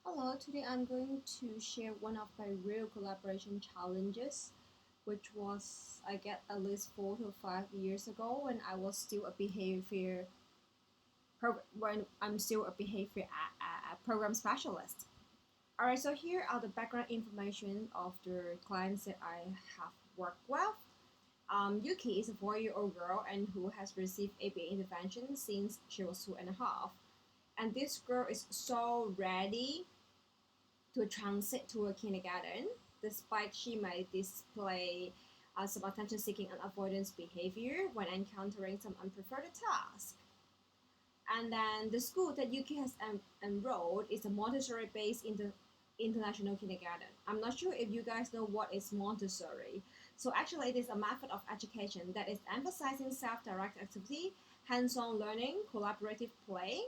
Hello, today I'm going to share one of my real collaboration challenges, which was I get at least 4 to 5 years ago when I was still a when I'm still a behavior program specialist. All right, so here are the background information of the clients that I have worked with. Yuki is a 4-year-old girl and who has received ABA intervention since she was 2.5. And this girl is so ready to transit to a kindergarten, despite she might display some attention seeking and avoidance behavior when encountering some unpreferred tasks. And then the school that Yuki has enrolled is a Montessori based international kindergarten. I'm not sure if you guys know what is Montessori. So actually, it is a method of education that is emphasizing self-directed activity, hands-on learning, collaborative play,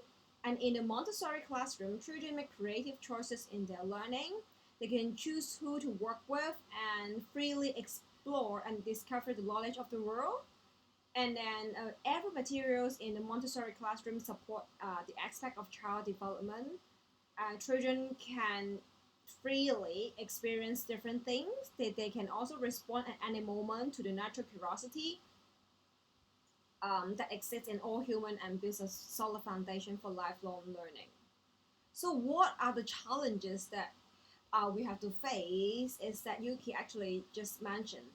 and in the Montessori classroom, children make creative choices in their learning. They can choose who to work with and freely explore and discover the knowledge of the world. And then every materials in the Montessori classroom support the aspect of child development. Children can freely experience different things. They can also respond at any moment to the natural curiosity that exists in all human and builds a solid foundation for lifelong learning. So, what are the challenges that we have to face? Is that Yuki actually just mentioned.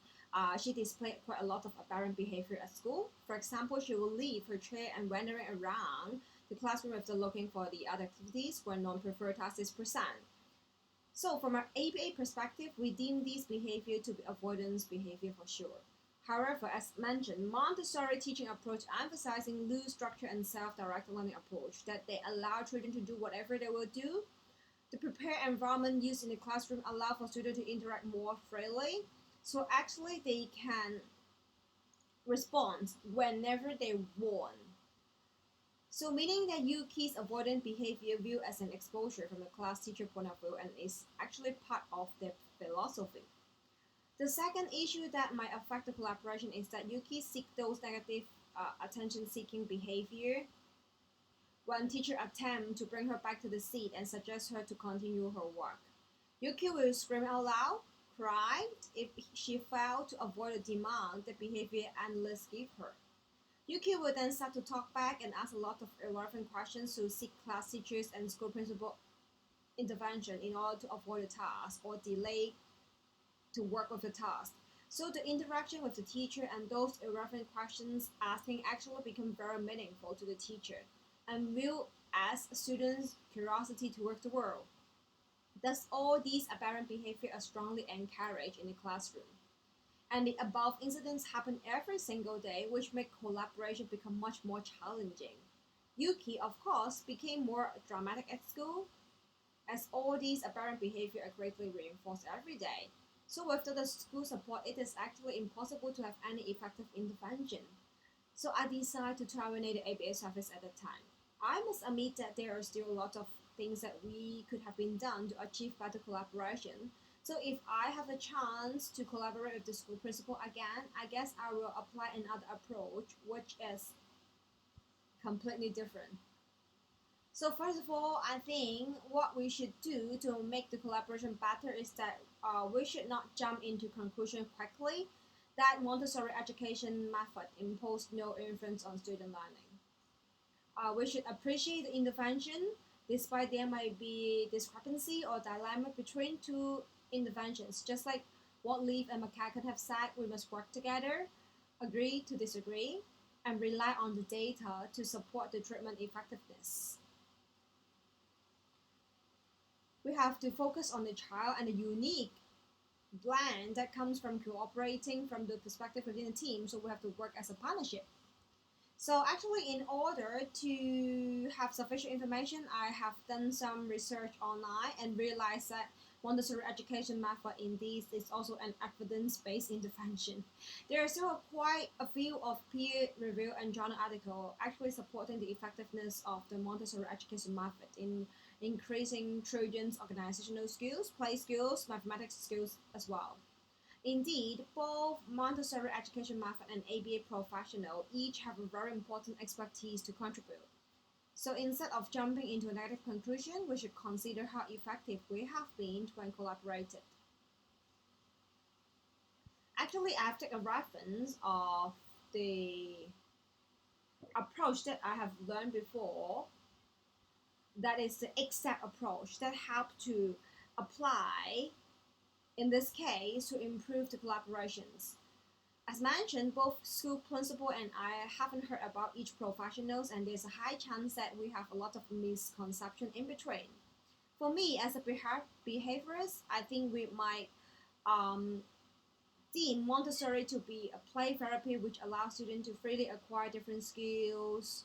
She displayed quite a lot of aberrant behavior at school. For example, she will leave her chair and wandering around the classroom after looking for the other activities when non-preferred task is present. So, from an ABA perspective, we deem this behavior to be avoidance behavior for sure. However, as mentioned, Montessori teaching approach emphasizing loose structure and self-directed learning approach that they allow children to do whatever they will do. The prepared environment used in the classroom allow for students to interact more freely. So actually they can respond whenever they want. So meaning that Yuki's avoidant behavior viewed as an exposure from the class teacher point of view and is actually part of their philosophy. The second issue that might affect the collaboration is that Yuki seeks those negative attention-seeking behavior when teacher attempt to bring her back to the seat and suggest her to continue her work. Yuki will scream out loud, cry if she failed to avoid the demand the behavior analysts give her. Yuki will then start to talk back and ask a lot of irrelevant questions to seek class teachers and school principal intervention in order to avoid the task or delay to work with the task. So the interaction with the teacher and those irrelevant questions asking actually become very meaningful to the teacher and will ask students' curiosity towards the world. Thus, all these aberrant behavior are strongly encouraged in the classroom. And the above incidents happen every single day, which make collaboration become much more challenging. Yuki, of course, became more dramatic at school, as all these aberrant behavior are greatly reinforced every day. So without the school support, it is actually impossible to have any effective intervention. So I decided to terminate the ABA service at the time. I must admit that there are still a lot of things that we could have been done to achieve better collaboration. So if I have a chance to collaborate with the school principal again, I guess I will apply another approach, which is completely different. So first of all, I think what we should do to make the collaboration better is that we should not jump into conclusion quickly that Montessori education method imposed no influence on student learning. We should appreciate the intervention despite there might be discrepancy or dilemma between two interventions. Just like what Leaf and McCacken have said, we must work together, agree to disagree, and rely on the data to support the treatment effectiveness. We have to focus on the child and the unique blend that comes from cooperating from the perspective within the team. So we have to work as a partnership. So actually, in order to have sufficient information, I have done some research online and realized that Montessori education method indeed is also an evidence-based intervention. There are still quite a few of peer review and journal article actually supporting the effectiveness of the Montessori education method in increasing children's organizational skills, play skills, mathematics skills as well. Indeed, both Montessori education method and ABA professional each have a very important expertise to contribute. So instead of jumping into a negative conclusion, we should consider how effective we have been when collaborated. Actually, I've taken a reference of the approach that I have learned before. That is the exact approach that helped to apply in this case to improve the collaborations. As mentioned, both school principal and I haven't heard about each professionals, and there's a high chance that we have a lot of misconception in between. For me, as a behaviorist, I think we might um, deem Montessori to be a play therapy which allows students to freely acquire different skills.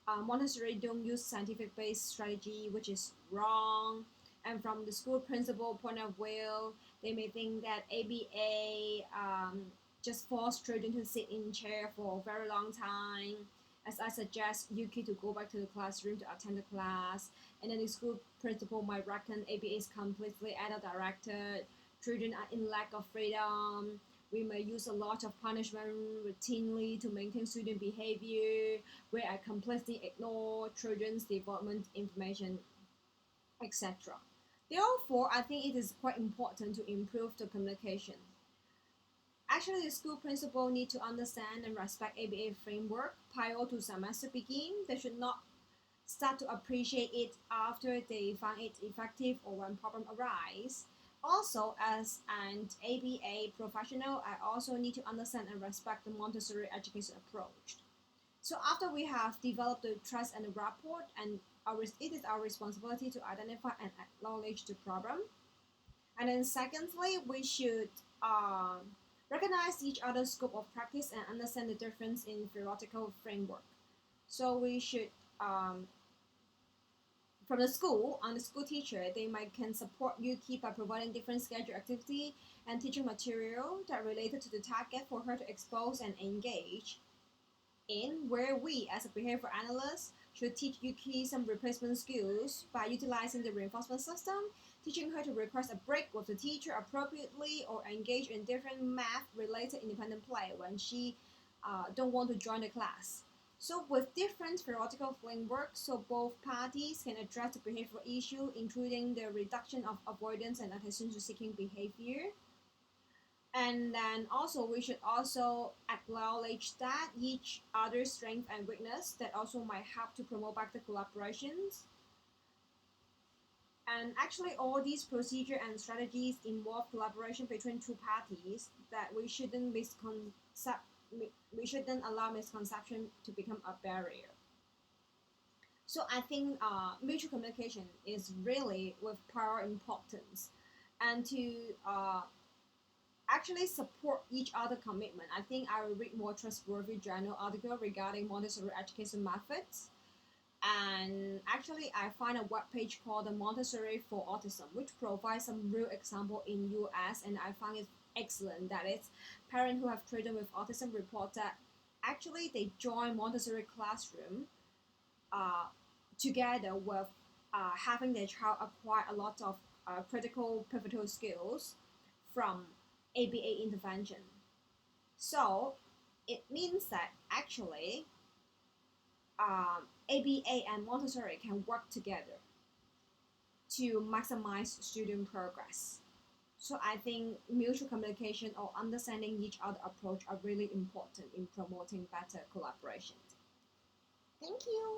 Montessori don't use scientific-based strategy, which is wrong. And from the school principal point of view, they may think that ABA just force children to sit in chair for a very long time. As I suggest Yuki to go back to the classroom to attend the class, and then the school principal might reckon ABA is completely adult directed. Children are in lack of freedom. We may use a lot of punishment routinely to maintain student behavior, where I completely ignore children's development information, etc. Therefore, I think it is quite important to improve the communication. Actually, the school principal need to understand and respect ABA framework prior to semester begin. They should not start to appreciate it after they find it effective or when problem arise. Also, as an ABA professional, I also need to understand and respect the Montessori education approach. So after we have developed the trust and the rapport, and it is our responsibility to identify and acknowledge the problem. And then secondly, we should recognize each other's scope of practice and understand the difference in theoretical framework. So we should from the school on the school teacher, they might can support Yuki by providing different schedule activity and teaching material that related to the target for her to expose and engage in, where we as a behavior analyst should teach Yuki some replacement skills by utilizing the reinforcement system, teaching her to request a break with the teacher appropriately or engage in different math related independent play when she don't want to join the class. So with different theoretical frameworks, so both parties can address the behavioral issue, including the reduction of avoidance and attention to seeking behavior. And then also we should also acknowledge that each other's strength and weakness that also might help to promote back the collaborations. And actually all these procedure and strategies involve collaboration between two parties that we shouldn't allow misconception to become a barrier. So I think mutual communication is really with power importance, and to actually support each other commitment. I think I will read more trustworthy journal article regarding Montessori education methods. And actually, I find a web page called the Montessori for Autism, which provides some real example in US, and I find it excellent. That is, parents who have children with autism report that actually they join Montessori classroom uh, together with having their child acquire a lot of critical pivotal skills from ABA intervention. So it means that actually ABA and Montessori can work together to maximize student progress. So I think mutual communication or understanding each other approach are really important in promoting better collaboration. Thank you.